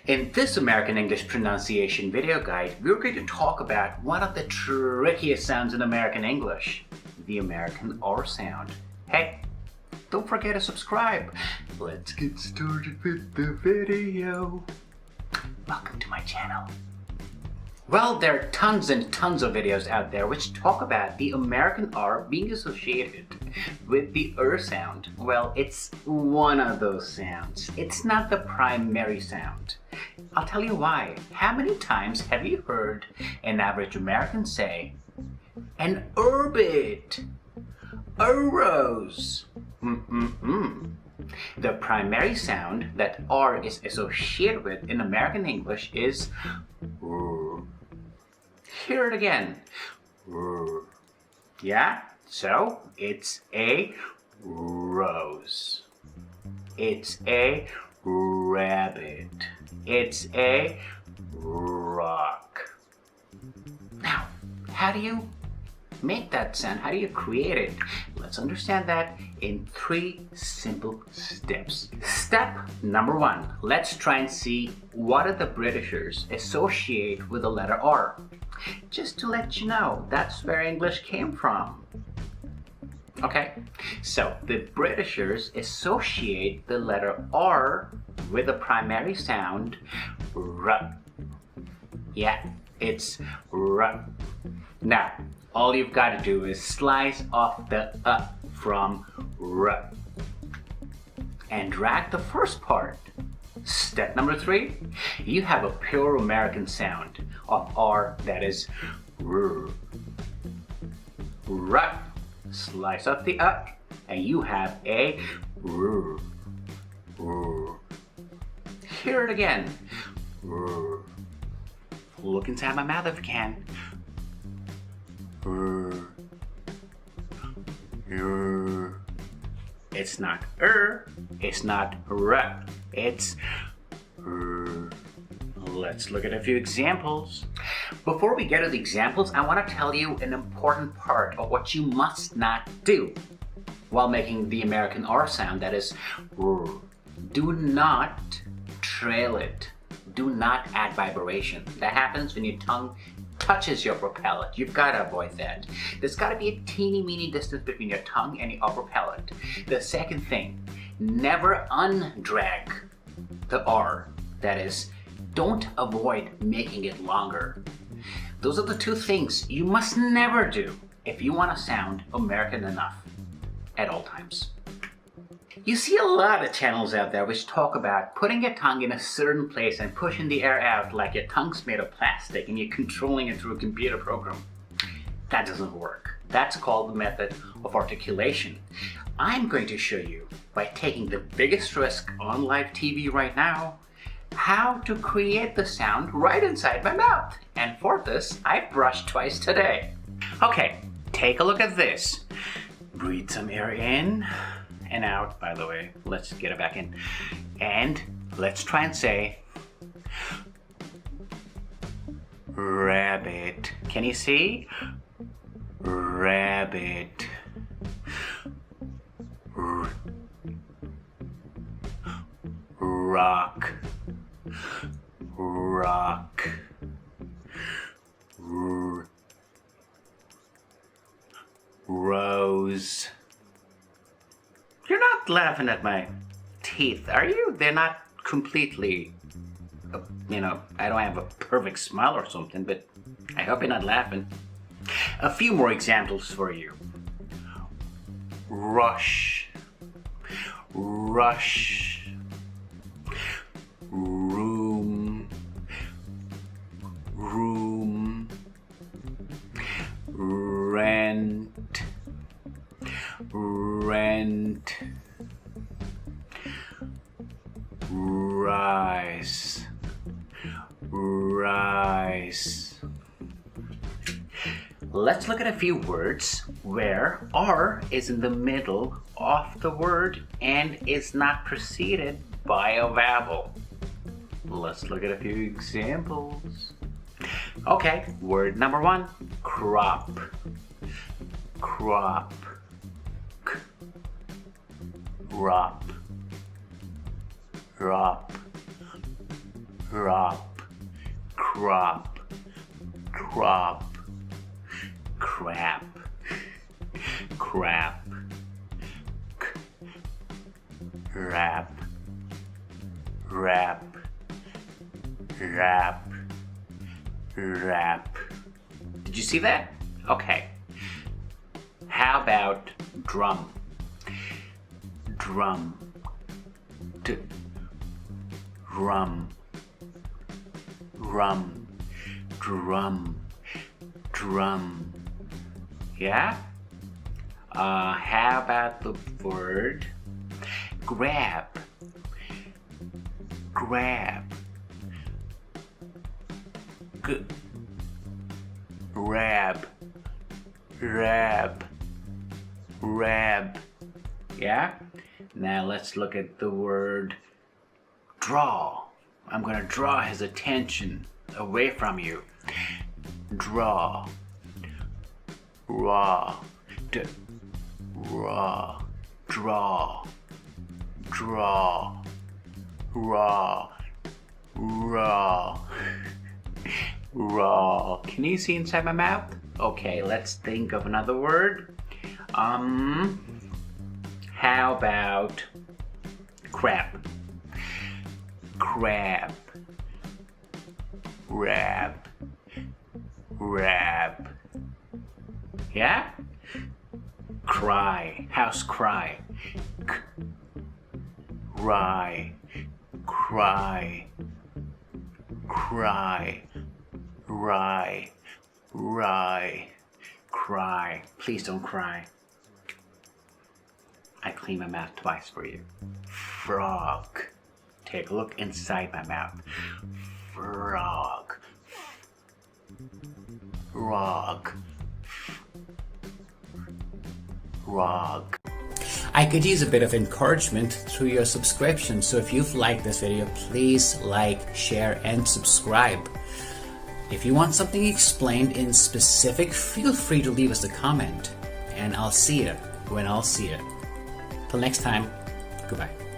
In this American English pronunciation video guide, we're going to talk about one of the trickiest sounds in American English, the American R sound. Hey, don't forget to subscribe. Let's get started with the video. Welcome to my channel. Well, there are tons and tons of videos out there which talk about the American R being associated with the sound. Well, it's one of those sounds. It's not the primary sound. I'll tell you why. How many times have you heard an average American say, an orbit, a rose? The primary sound that R is associated with in American English is R. Hear it again. R. Yeah? So, it's a rose. It's a rabbit. It's a rock. Now, how do you make that sound? How do you create it? Let's understand that in 3 simple steps. Step number 1. Let's try and see what do the Britishers associate with the letter R. Just to let you know, that's where English came from. Okay, so the Britishers associate the letter R with the primary sound R. Yeah, it's R. Now, all you've got to do is slice off the from R and drag the first part. Step number 3, you have a pure American sound of R that is R. R. Slice off the and you have a R. R. Hear it again. R. Look inside my mouth if you can. R. R. It's not it's not R, it's R. Let's look at a few examples. Before we get to the examples, I want to tell you an important part of what you must not do while making the American R sound, that is R. Do not trail it. Do not add vibration. That happens when your tongue touches your upper palate. You've got to avoid that. There's got to be a teeny weeny distance between your tongue and your upper palate. The second thing, never undrag the R. That is, don't avoid making it longer. Those are the 2 things you must never do if you want to sound American enough at all times. You see a lot of channels out there which talk about putting your tongue in a certain place and pushing the air out like your tongue's made of plastic and you're controlling it through a computer program. That doesn't work. That's called the method of articulation. I'm going to show you, by taking the biggest risk on live TV right now, how to create the sound right inside my mouth. And for this, I brushed twice today. Okay, take a look at this. Breathe some air in and out, by the way. Let's get it back in. And let's try and say rabbit. Can you see? Rabbit. Rock. Rock. Rose. You're not laughing at my teeth, are you? They're not completely, I don't have a perfect smile or something, but I hope you're not laughing. A few more examples for you. Rush. Rush. Room. Room. Rent. Rent. Rise. Rise. Let's look at a few words where R is in the middle of the word and is not preceded by a vowel. Let's look at a few examples. Okay, word number 1, crop. Crop. Crop. Crop. crop, crop, crop, crap, crap, rap, rap, rap, rap. Did you see that? Okay. How about drum? Drum. Drum. Rum. Drum. Drum. Yeah? How about the word grab? Grab. Grab. Rab. Rab. Yeah? Now let's look at the word draw. I'm going to draw his attention away from you. Draw. Raw. Raw. Draw. Draw. Raw. Raw. Raw. Can you see inside my mouth? Okay, let's think of another word. How about crab? Crab. Rab. Rab. Yeah? Cry. How's cry? Cry. Cry. Cry. Rye. Rye. Cry. Please don't cry. I clean my mouth twice for you. Frog. Take a look inside my mouth. Frog. Frog. Frog. I could use a bit of encouragement through your subscription, so if you've liked this video, please like, share, and subscribe. If you want something explained in specific, feel free to leave us a comment, and I'll see you when I'll see you. Till next time, goodbye.